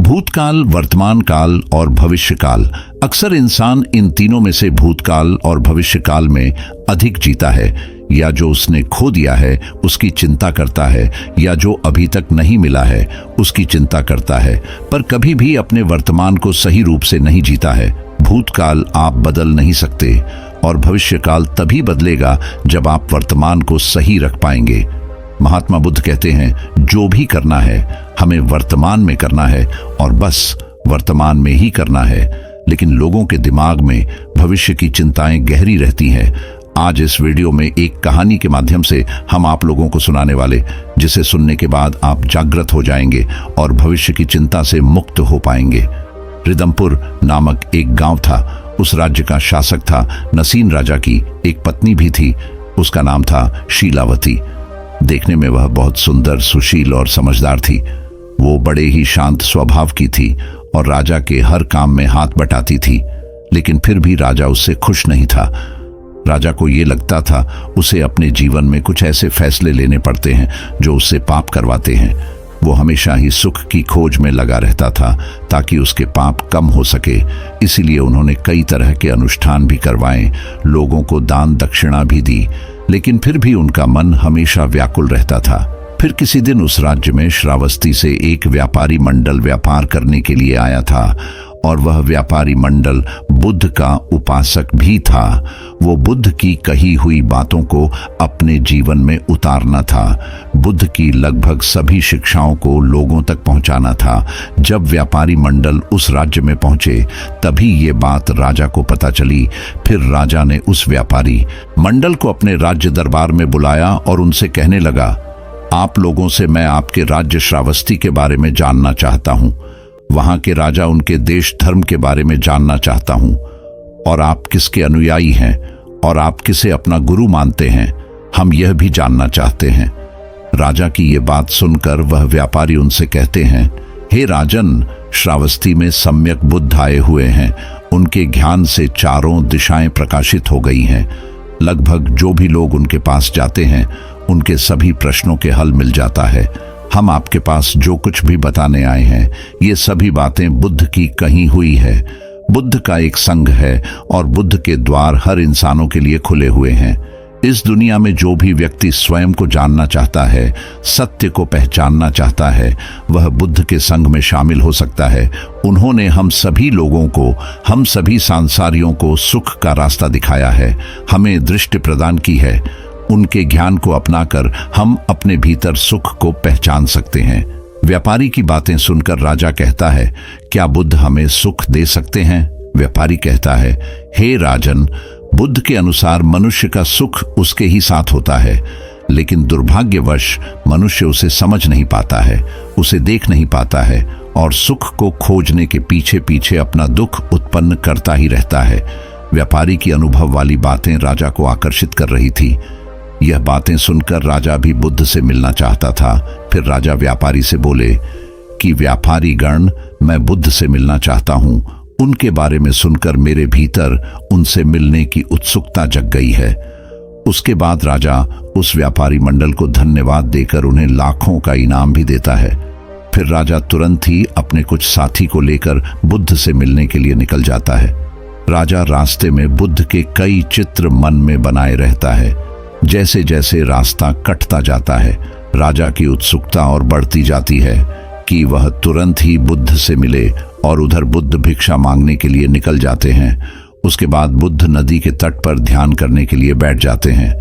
भूतकाल, वर्तमान काल और भविष्य काल। अक्सर इंसान इन तीनों में से भूतकाल और भविष्य काल में अधिक जीता है, या जो उसने खो दिया है उसकी चिंता करता है, या जो अभी तक नहीं मिला है उसकी चिंता करता है, पर कभी भी अपने वर्तमान को सही रूप से नहीं जीता है। भूतकाल आप बदल नहीं सकते और भविष्यकाल तभी बदलेगा जब आप वर्तमान को सही रख पाएंगे। महात्मा बुद्ध कहते हैं, जो भी करना है हमें वर्तमान में करना है और बस वर्तमान में ही करना है। लेकिन लोगों के दिमाग में भविष्य की चिंताएं गहरी रहती हैं। आज इस वीडियो में एक कहानी के माध्यम से हम आप लोगों को सुनाने वाले, जिसे सुनने के बाद आप जागृत हो जाएंगे और भविष्य की चिंता से मुक्त हो पाएंगे। रिदमपुर नामक एक गांव था। उस राज्य का शासक था नसीन राजा की एक पत्नी भी थी। उसका नाम था शीलावती। देखने में वह बहुत सुंदर, सुशील और समझदार थी। वो बड़े ही शांत स्वभाव की थी और राजा के हर काम में हाथ बटाती थी। लेकिन फिर भी राजा उससे खुश नहीं था। राजा को ये लगता था उसे अपने जीवन में कुछ ऐसे फैसले लेने पड़ते हैं जो उससे पाप करवाते हैं। वो हमेशा ही सुख की खोज में लगा रहता था ताकि उसके पाप कम हो सके। इसीलिए उन्होंने कई तरह के अनुष्ठान भी करवाए, लोगों को दान दक्षिणा भी दी, लेकिन फिर भी उनका मन हमेशा व्याकुल रहता था। फिर किसी दिन उस राज्य में श्रावस्ती से एक व्यापारी मंडल व्यापार करने के लिए आया था और वह व्यापारी मंडल बुद्ध का उपासक भी था। वो बुद्ध की कही हुई बातों को अपने जीवन में उतारना था। बुद्ध की लगभग सभी शिक्षाओं को लोगों तक पहुंचाना था। जब व्यापारी मंडल उस राज्य में पहुंचे तभी ये बात राजा को पता चली। फिर राजा ने उस व्यापारी मंडल को अपने राज्य दरबार में बुलाया और उनसे कहने लगा, आप लोगों से मैं आपके राज्य श्रावस्ती के बारे में जानना चाहता हूँ। वहां के राजा उनके देश धर्म के बारे में जानना चाहता हूं, और आप किसके अनुयायी हैं और आप किसे अपना गुरु मानते हैं, हम यह भी जानना चाहते हैं। राजा की ये बात सुनकर वह व्यापारी उनसे कहते हैं, हे राजन, श्रावस्ती में सम्यक बुद्ध आए हुए हैं। उनके ज्ञान से चारों दिशाएं प्रकाशित हो गई हैं। लगभग जो भी लोग उनके पास जाते हैं उनके सभी प्रश्नों के हल मिल जाता है। हम आपके पास जो कुछ भी बताने आए हैं ये सभी बातें बुद्ध की कही हुई है। बुद्ध का एक संघ है और बुद्ध के द्वार हर इंसानों के लिए खुले हुए हैं। इस दुनिया में जो भी व्यक्ति स्वयं को जानना चाहता है, सत्य को पहचानना चाहता है, वह बुद्ध के संघ में शामिल हो सकता है। उन्होंने हम सभी लोगों को, हम सभी सांसारियों को सुख का रास्ता दिखाया है, हमें दृष्टि प्रदान की है। उनके ज्ञान को अपनाकर हम अपने भीतर सुख को पहचान सकते हैं। व्यापारी की बातें सुनकर राजा कहता है, क्या बुद्ध हमें सुख दे सकते हैं? व्यापारी कहता है, हे राजन, बुद्ध के अनुसार मनुष्य का सुख उसके ही साथ होता है, लेकिन दुर्भाग्यवश मनुष्य उसे समझ नहीं पाता है, उसे देख नहीं पाता है और सुख को खोजने के पीछे पीछे अपना दुख उत्पन्न करता ही रहता है। व्यापारी की अनुभव वाली बातें राजा को आकर्षित कर रही थी। यह बातें सुनकर राजा भी बुद्ध से मिलना चाहता था। फिर राजा व्यापारी से बोले कि व्यापारी गण, मैं बुद्ध से मिलना चाहता हूँ। उनके बारे में सुनकर मेरे भीतर उनसे मिलने की उत्सुकता जग गई है। उसके बाद राजा उस व्यापारी मंडल को धन्यवाद देकर उन्हें लाखों का इनाम भी देता है। फिर राजा तुरंत ही अपने कुछ साथी को लेकर बुद्ध से मिलने के लिए निकल जाता है। राजा रास्ते में बुद्ध के कई चित्र मन में बनाए रहता है। जैसे जैसे रास्ता कटता जाता है, राजा की उत्सुकता और बढ़ती जाती है कि वह तुरंत ही बुद्ध से मिले, और उधर बुद्ध भिक्षा मांगने के लिए निकल जाते हैं। उसके बाद बुद्ध नदी के तट पर ध्यान करने के लिए बैठ जाते हैं,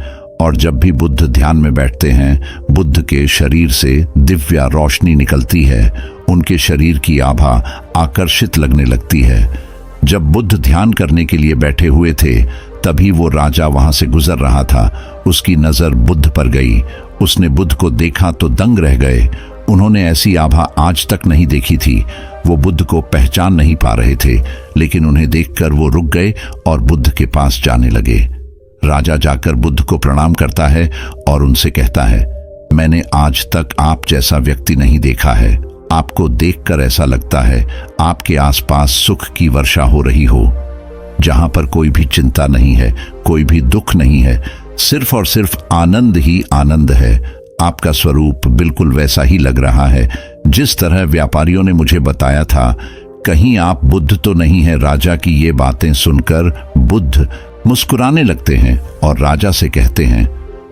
और जब भी बुद्ध ध्यान में बैठते हैं, बुद्ध के शरीर से दिव्य रोशनी निकलती है। उनके शरीर की आभा आकर्षित लगने लगती है। जब बुद्ध ध्यान करने के लिए बैठे हुए थे तभी वो राजा वहां से गुजर रहा था। उसकी नजर बुद्ध पर गई। उसने बुद्ध को देखा तो दंग रह गए। उन्होंने ऐसी आभा आज तक नहीं देखी थी। वो बुद्ध को पहचान नहीं पा रहे थे, लेकिन उन्हें देखकर वो रुक गए और बुद्ध के पास जाने लगे। राजा जाकर बुद्ध को प्रणाम करता है और उनसे कहता है, मैंने आज तक आप जैसा व्यक्ति नहीं देखा है। आपको देखकर ऐसा लगता है आपके आसपास सुख की वर्षा हो रही हो, जहां पर कोई भी चिंता नहीं है, कोई भी दुख नहीं है, सिर्फ और सिर्फ आनंद ही आनंद है। आपका स्वरूप बिल्कुल वैसा ही लग रहा है जिस तरह व्यापारियों ने मुझे बताया था। कहीं आप बुद्ध तो नहीं है? राजा की ये बातें सुनकर बुद्ध मुस्कुराने लगते हैं और राजा से कहते हैं,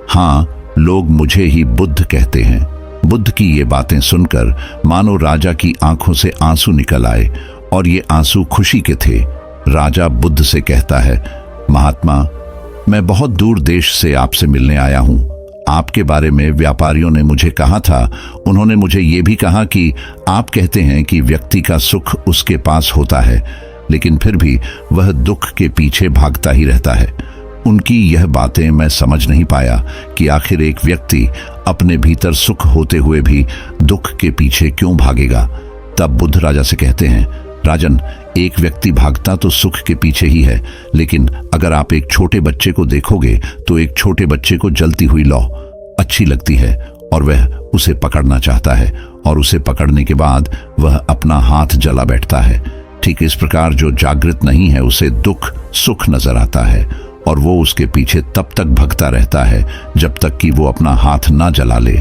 हाँ, लोग मुझे ही बुद्ध कहते हैं। बुद्ध की ये बातें सुनकर मानो राजा की आंखों से आंसू निकल आए, और ये आंसू खुशी के थे। राजा बुद्ध से कहता है, महात्मा, मैं बहुत दूर देश से आपसे मिलने आया हूँ। आपके बारे में व्यापारियों ने मुझे कहा था। उन्होंने मुझे ये भी कहा कि आप कहते हैं कि व्यक्ति का सुख उसके पास होता है, लेकिन फिर भी वह दुख के पीछे भागता ही रहता है। उनकी यह बातें मैं समझ नहीं पाया कि आखिर एक व्यक्ति अपने भीतर सुख होते हुए भी दुख के पीछे क्यों भागेगा। तब बुद्ध राजा से कहते हैं, राजन, एक व्यक्ति भागता तो सुख के पीछे ही है, लेकिन अगर आप एक छोटे बच्चे को देखोगे तो एक छोटे बच्चे को जलती हुई लौ अच्छी लगती है और वह उसे पकड़ना चाहता है, और उसे पकड़ने के बाद वह अपना हाथ जला बैठता है। ठीक इस प्रकार जो जागृत नहीं है उसे दुख सुख नजर आता है, और वो उसके पीछे तब तक भगता रहता है जब तक कि वो अपना हाथ ना जला ले।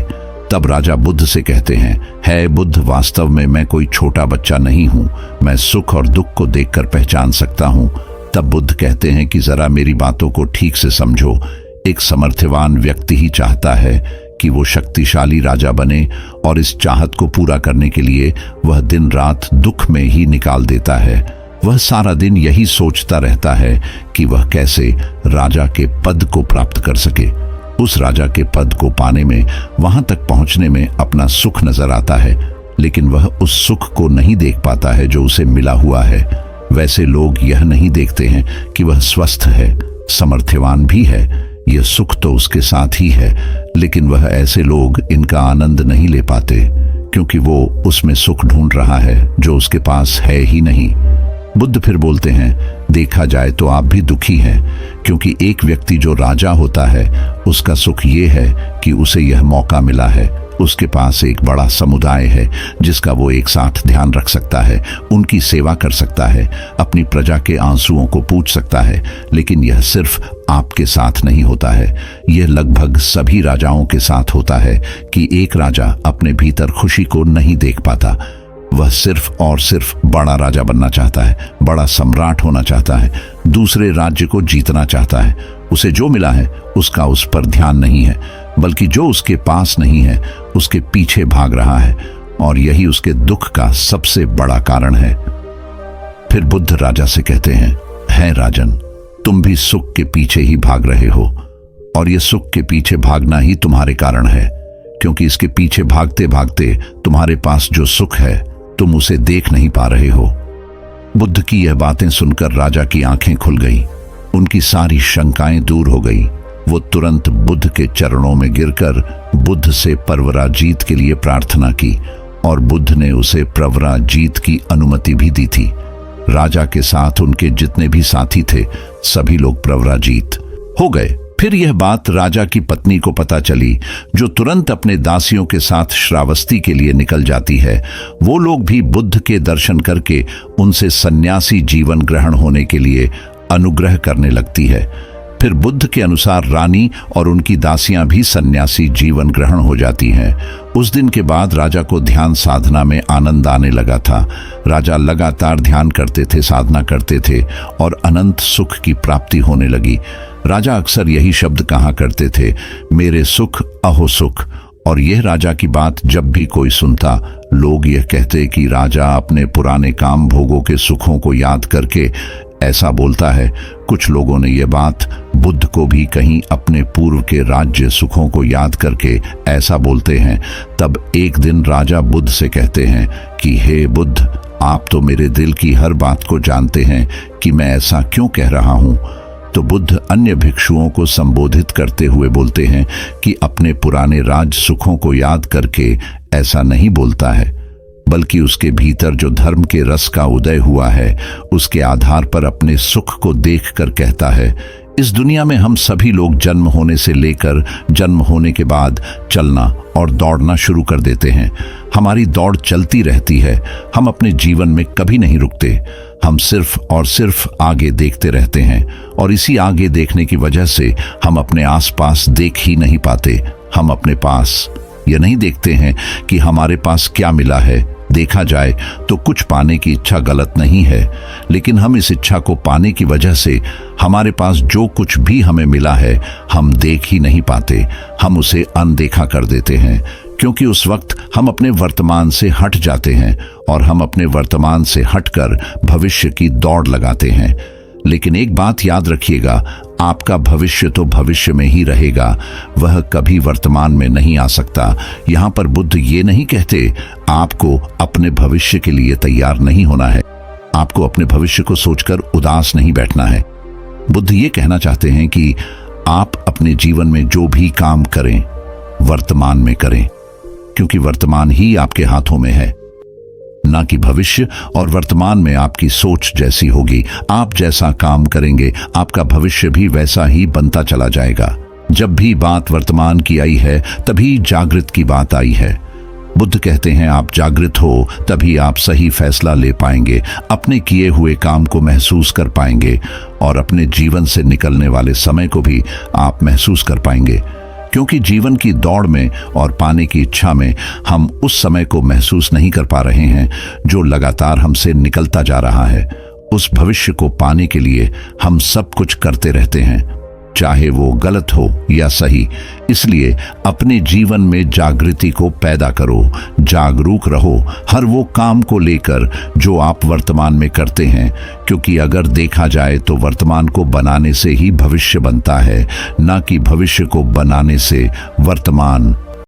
तब राजा बुद्ध से कहते हैं, है बुद्ध, वास्तव में मैं कोई छोटा बच्चा नहीं हूँ, मैं सुख और दुख को देखकर पहचान सकता हूँ। तब बुद्ध कहते हैं कि जरा मेरी बातों को ठीक से समझो। एक समर्थवान व्यक्ति ही चाहता है कि वो शक्तिशाली राजा बने, और इस चाहत को पूरा करने के लिए वह दिन रात दुख में ही निकाल देता है। वह सारा दिन यही सोचता रहता है कि वह कैसे राजा के पद को प्राप्त कर सके। उस राजा के पद को पाने में, वहां तक पहुंचने में अपना सुख नजर आता है, लेकिन वह उस सुख को नहीं देख पाता है जो उसे मिला हुआ है। वैसे लोग यह नहीं देखते हैं कि वह स्वस्थ है, समर्थवान भी है, यह सुख तो उसके साथ ही है, लेकिन वह ऐसे लोग इनका आनंद नहीं ले पाते, क्योंकि वो उसमें सुख ढूंढ रहा है जो उसके पास है ही नहीं। बुद्ध फिर बोलते हैं, देखा जाए तो आप भी दुखी हैं, क्योंकि एक व्यक्ति जो राजा होता है उसका सुख ये है कि उसे यह मौका मिला है, उसके पास एक बड़ा समुदाय है जिसका वो एक साथ ध्यान रख सकता है, उनकी सेवा कर सकता है, अपनी प्रजा के आंसुओं को पूछ सकता है। लेकिन यह सिर्फ आपके साथ नहीं होता है, यह लगभग सभी राजाओं के साथ होता है कि एक राजा अपने भीतर खुशी को नहीं देख पाता। वह सिर्फ और सिर्फ बड़ा राजा बनना चाहता है, बड़ा सम्राट होना चाहता है, दूसरे राज्य को जीतना चाहता है। उसे जो मिला है उसका उस पर ध्यान नहीं है, बल्कि जो उसके पास नहीं है उसके पीछे भाग रहा है, और यही उसके दुख का सबसे बड़ा कारण है। फिर बुद्ध राजा से कहते हैं, है राजन, तुम भी सुख के पीछे ही भाग रहे हो, और यह सुख के पीछे भागना ही तुम्हारे कारण है, क्योंकि इसके पीछे भागते भागते तुम्हारे पास जो सुख है तुम उसे देख नहीं पा रहे हो। बुद्ध की यह बातें सुनकर राजा की आंखें खुल गईं, उनकी सारी शंकाएं दूर हो गई। वो तुरंत बुद्ध के चरणों में गिरकर बुद्ध से परवराजीत के लिए प्रार्थना की, और बुद्ध ने उसे परवराजीत की अनुमति भी दी थी। राजा के साथ उनके जितने भी साथी थे सभी लोग परवराजीत हो गए। फिर यह बात राजा की पत्नी को पता चली, जो तुरंत अपने दासियों के साथ श्रावस्ती के लिए निकल जाती है। वो लोग भी बुद्ध के दर्शन करके उनसे सन्यासी जीवन ग्रहण होने के लिए अनुग्रह करने लगती है। फिर बुद्ध के अनुसार रानी और उनकी दासियां भी सन्यासी जीवन ग्रहण हो जाती हैं। उस दिन के बाद राजा को ध्यान साधना में आनंद आने लगा था। राजा लगातार ध्यान करते थे, साधना करते थे, और अनंत सुख की प्राप्ति होने लगी। राजा अक्सर यही शब्द कहा करते थे, मेरे सुख अहो सुख। और यह राजा की बात जब भी कोई सुनता, लोग यह कहते कि राजा अपने पुराने काम भोगों के सुखों को याद करके ऐसा बोलता है। कुछ लोगों ने यह बात बुद्ध को भी कहीं अपने पूर्व के राज्य सुखों को याद करके ऐसा बोलते हैं। तब एक दिन राजा बुद्ध से कहते हैं कि हे बुद्ध, आप तो मेरे दिल की हर बात को जानते हैं कि मैं ऐसा क्यों कह रहा हूँ। तो बुद्ध अन्य भिक्षुओं को संबोधित करते हुए बोलते हैं कि अपने पुराने राज सुखों को याद करके ऐसा नहीं बोलता है, बल्कि उसके भीतर जो धर्म के रस का उदय हुआ है उसके आधार पर अपने सुख को देखकर कहता है। इस दुनिया में हम सभी लोग जन्म होने से लेकर जन्म होने के बाद चलना और दौड़ना शुरू कर देते हैं। हमारी दौड़ चलती रहती है, हम अपने जीवन में कभी नहीं रुकते। हम सिर्फ और सिर्फ आगे देखते रहते हैं, और इसी आगे देखने की वजह से हम अपने आसपास देख ही नहीं पाते। हम अपने पास ये नहीं देखते हैं कि हमारे पास क्या मिला है। देखा जाए तो कुछ पाने की इच्छा गलत नहीं है, लेकिन हम इस इच्छा को पाने की वजह से हमारे पास जो कुछ भी हमें मिला है हम देख ही नहीं पाते। हम उसे अनदेखा कर देते हैं, क्योंकि उस वक्त हम अपने वर्तमान से हट जाते हैं और हम अपने वर्तमान से हटकर भविष्य की दौड़ लगाते हैं। लेकिन एक बात याद रखिएगा, आपका भविष्य तो भविष्य में ही रहेगा, वह कभी वर्तमान में नहीं आ सकता। यहाँ पर बुद्ध ये नहीं कहते आपको अपने भविष्य के लिए तैयार नहीं होना है, आपको अपने भविष्य को सोचकर उदास नहीं बैठना है। बुद्ध ये कहना चाहते हैं कि आप अपने जीवन में जो भी काम करें वर्तमान में करें, क्योंकि वर्तमान ही आपके हाथों में है, ना कि भविष्य। और वर्तमान में आपकी सोच जैसी होगी, आप जैसा काम करेंगे आपका भविष्य भी वैसा ही बनता चला जाएगा। जब भी बात वर्तमान की आई है तभी जागृत की बात आई है। बुद्ध कहते हैं आप जागृत हो तभी आप सही फैसला ले पाएंगे, अपने किए हुए काम को महसूस कर पाएंगे और अपने जीवन से निकलने वाले समय को भी आप महसूस कर पाएंगे। क्योंकि जीवन की दौड़ में और पाने की इच्छा में हम उस समय को महसूस नहीं कर पा रहे हैं जो लगातार हमसे निकलता जा रहा है। उस भविष्य को पाने के लिए हम सब कुछ करते रहते हैं, चाहे वो गलत हो या सही। इसलिए अपने जीवन में जागृति को पैदा करो, जागरूक रहो हर वो काम को लेकर जो आप वर्तमान में करते हैं, क्योंकि अगर देखा जाए तो वर्तमान को बनाने से ही भविष्य बनता है, ना कि भविष्य को बनाने से वर्तमान